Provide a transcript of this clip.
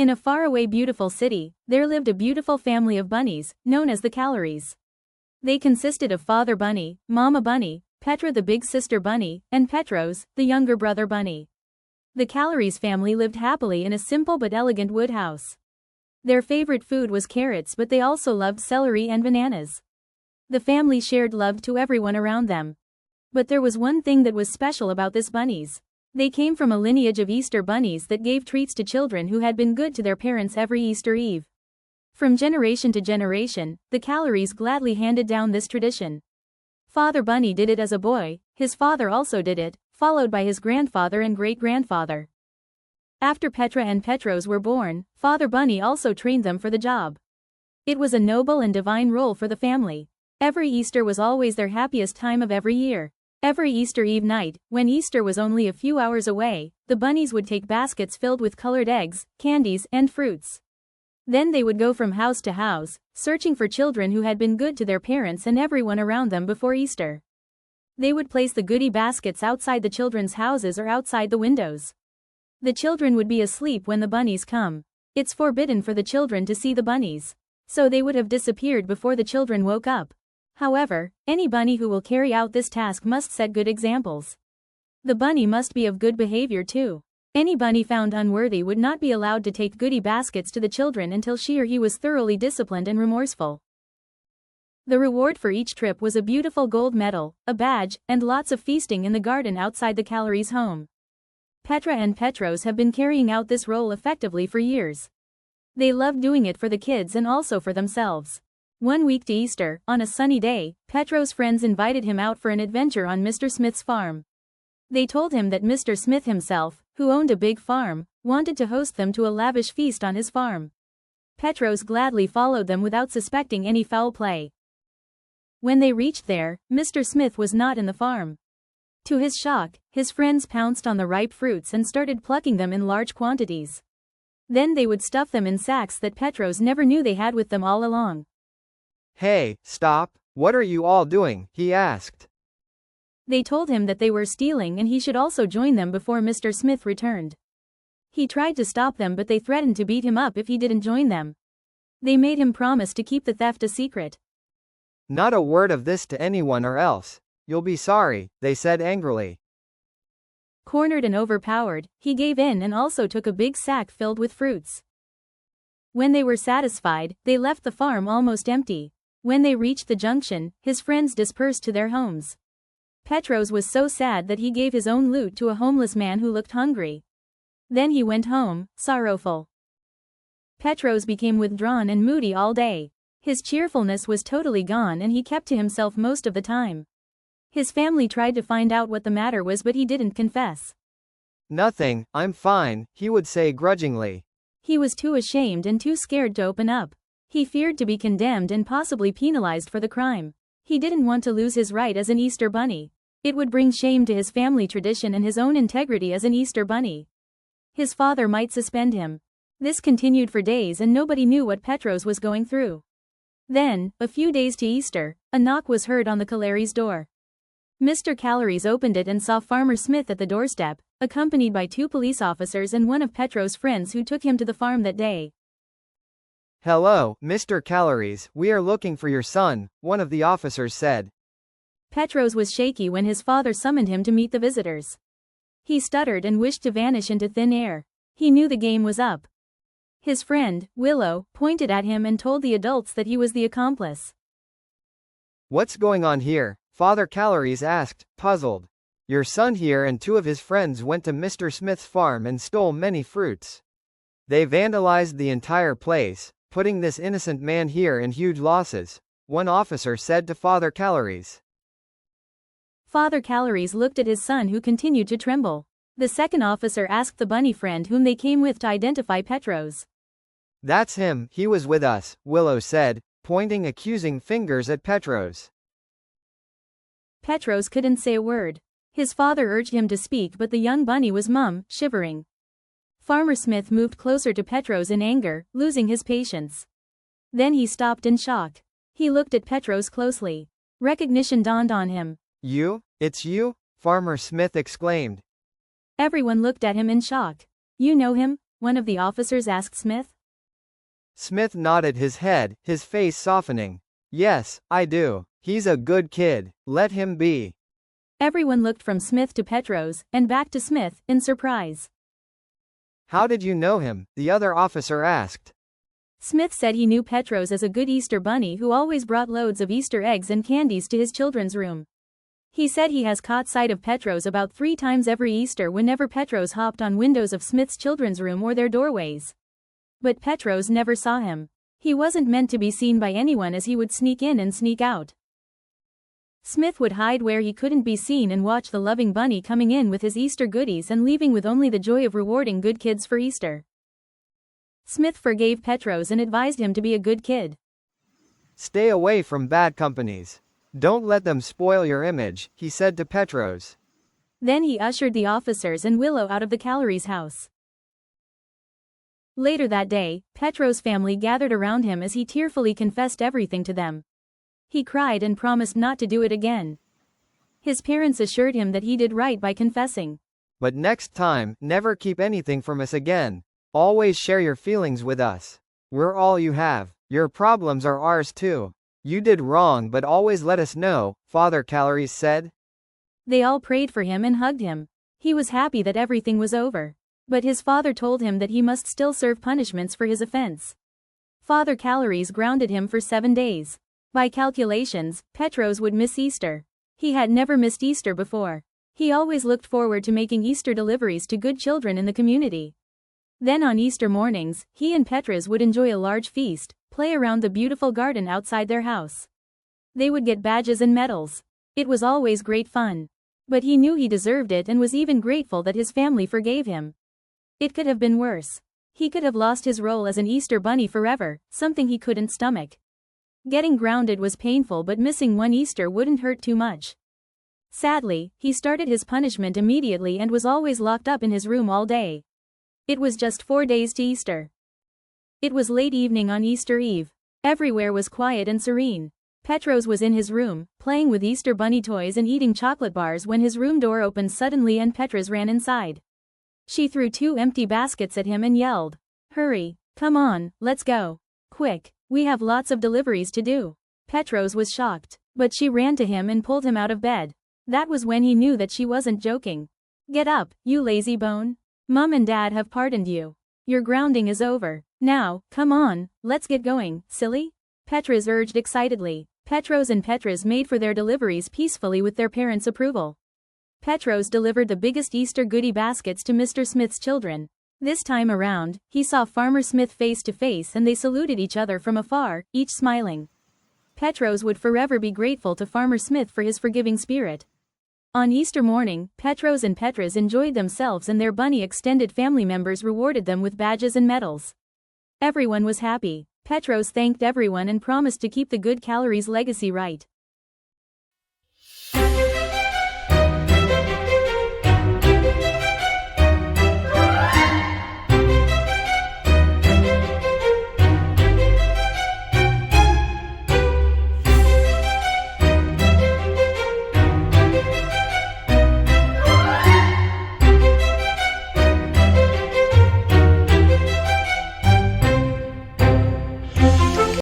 In a faraway beautiful city, there lived a beautiful family of bunnies, known as the Calaries. They consisted of Father Bunny, Mama Bunny, Petra the big sister bunny, and Petros, the younger brother bunny. The Calaries family lived happily in a simple but elegant wood house. Their favorite food was carrots, but they also loved celery and bananas. The family shared love to everyone around them. But there was one thing that was special about this bunnies. They came from a lineage of Easter bunnies that gave treats to children who had been good to their parents every Easter Eve. From generation to generation, the Calaries gladly handed down this tradition. Father Bunny did it as a boy, his father also did it, followed by his grandfather and great-grandfather. After Petra and Petros were born, Father Bunny also trained them for the job. It was a noble and divine role for the family. Every Easter was always their happiest time of every year. Every Easter Eve night, when Easter was only a few hours away, the bunnies would take baskets filled with colored eggs, candies, and fruits. Then they would go from house to house, searching for children who had been good to their parents and everyone around them before Easter. They would place the goodie baskets outside the children's houses or outside the windows. The children would be asleep when the bunnies come. It's forbidden for the children to see the bunnies. So they would have disappeared before the children woke up. However, any bunny who will carry out this task must set good examples. The bunny must be of good behavior too. Any bunny found unworthy would not be allowed to take goodie baskets to the children until she or he was thoroughly disciplined and remorseful. The reward for each trip was a beautiful gold medal, a badge, and lots of feasting in the garden outside the Calaries' home. Petra and Petros have been carrying out this role effectively for years. They loved doing it for the kids and also for themselves. One week to Easter, on a sunny day, Petros' friends invited him out for an adventure on Mr. Smith's farm. They told him that Mr. Smith himself, who owned a big farm, wanted to host them to a lavish feast on his farm. Petros gladly followed them without suspecting any foul play. When they reached there, Mr. Smith was not in the farm. To his shock, his friends pounced on the ripe fruits and started plucking them in large quantities. Then they would stuff them in sacks that Petros never knew they had with them all along. "Hey, stop, what are you all doing?" he asked. They told him that they were stealing and he should also join them before Mr. Smith returned. He tried to stop them, but they threatened to beat him up if he didn't join them. They made him promise to keep the theft a secret. "Not a word of this to anyone or else you'll be sorry," they said angrily. Cornered and overpowered, he gave in and also took a big sack filled with fruits. When they were satisfied, they left the farm almost empty. When they reached the junction, his friends dispersed to their homes. Petros was so sad that he gave his own loot to a homeless man who looked hungry. Then he went home, sorrowful. Petros became withdrawn and moody all day. His cheerfulness was totally gone and he kept to himself most of the time. His family tried to find out what the matter was, but he didn't confess. "Nothing, I'm fine," he would say grudgingly. He was too ashamed and too scared to open up. He feared to be condemned and possibly penalized for the crime. He didn't want to lose his right as an Easter bunny. It would bring shame to his family tradition and his own integrity as an Easter bunny. His father might suspend him. This continued for days and nobody knew what Petros was going through. Then, a few days to Easter, a knock was heard on the Calaries' door. Mr. Calaries opened it and saw Farmer Smith at the doorstep, accompanied by 2 police officers and one of Petros' friends who took him to the farm that day. "Hello, Mr. Calaries, we are looking for your son," one of the officers said. Petros was shaky when his father summoned him to meet the visitors. He stuttered and wished to vanish into thin air. He knew the game was up. His friend, Willow, pointed at him and told the adults that he was the accomplice. "What's going on here?" Father Calaries asked, puzzled. "Your son here and 2 of his friends went to Mr. Smith's farm and stole many fruits. They vandalized the entire place, putting this innocent man here in huge losses," one officer said to Father Calaries. Father Calaries looked at his son, who continued to tremble. The second officer asked the bunny friend whom they came with to identify Petros. "That's him, he was with us," Willow said, pointing accusing fingers at Petros. Petros couldn't say a word. His father urged him to speak, but the young bunny was mum, shivering. Farmer Smith moved closer to Petros in anger, losing his patience. Then he stopped in shock. He looked at Petros closely. Recognition dawned on him. "You? It's you?" Farmer Smith exclaimed. Everyone looked at him in shock. "You know him?" one of the officers asked Smith. Smith nodded his head, his face softening. Yes, I do. He's a good kid. Let him be. Everyone looked from Smith to Petros, and back to Smith, in surprise. How did you know him? The other officer asked. Smith said he knew Petros as a good Easter bunny who always brought loads of Easter eggs and candies to his children's room. He said he has caught sight of Petros about 3 times every Easter whenever Petros hopped on windows of Smith's children's room or their doorways. But Petros never saw him. He wasn't meant to be seen by anyone as he would sneak in and sneak out. Smith would hide where he couldn't be seen and watch the loving bunny coming in with his Easter goodies and leaving with only the joy of rewarding good kids for Easter. Smith forgave Petros and advised him to be a good kid. Stay away from bad companies. Don't let them spoil your image, he said to Petros. Then he ushered the officers and Willow out of the Calaries' house. Later that day, Petros' family gathered around him as he tearfully confessed everything to them. He cried and promised not to do it again. His parents assured him that he did right by confessing. But next time, never keep anything from us again. Always share your feelings with us. We're all you have. Your problems are ours too. You did wrong but always let us know, Father Calaries said. They all prayed for him and hugged him. He was happy that everything was over. But his father told him that he must still serve punishments for his offense. Father Calaries grounded him for 7 days. By calculations, Petros would miss Easter. He had never missed Easter before. He always looked forward to making Easter deliveries to good children in the community. Then on Easter mornings, he and Petros would enjoy a large feast, play around the beautiful garden outside their house. They would get badges and medals. It was always great fun. But he knew he deserved it and was even grateful that his family forgave him. It could have been worse. He could have lost his role as an Easter bunny forever, something he couldn't stomach. Getting grounded was painful but missing one Easter wouldn't hurt too much. Sadly, he started his punishment immediately and was always locked up in his room all day. It was just 4 days to Easter. It was late evening on Easter Eve. Everywhere was quiet and serene. Petros was in his room, playing with Easter bunny toys and eating chocolate bars when his room door opened suddenly and Petros ran inside. She threw 2 empty baskets at him and yelled, "Hurry, come on, let's go. Quick, we have lots of deliveries to do." Petros was shocked, but she ran to him and pulled him out of bed. That was when he knew that she wasn't joking. "Get up, you lazy bone. Mom and Dad have pardoned you. Your grounding is over. Now, come on, let's get going, silly," Petros urged excitedly. Petros and Petros made for their deliveries peacefully with their parents' approval. Petros delivered the biggest Easter goodie baskets to Mr. Smith's children. This time around, he saw Farmer Smith face to face and they saluted each other from afar, each smiling. Petros would forever be grateful to Farmer Smith for his forgiving spirit. On Easter morning, Petros and Petros enjoyed themselves and their bunny extended family members rewarded them with badges and medals. Everyone was happy. Petros thanked everyone and promised to keep the good Calaries legacy right.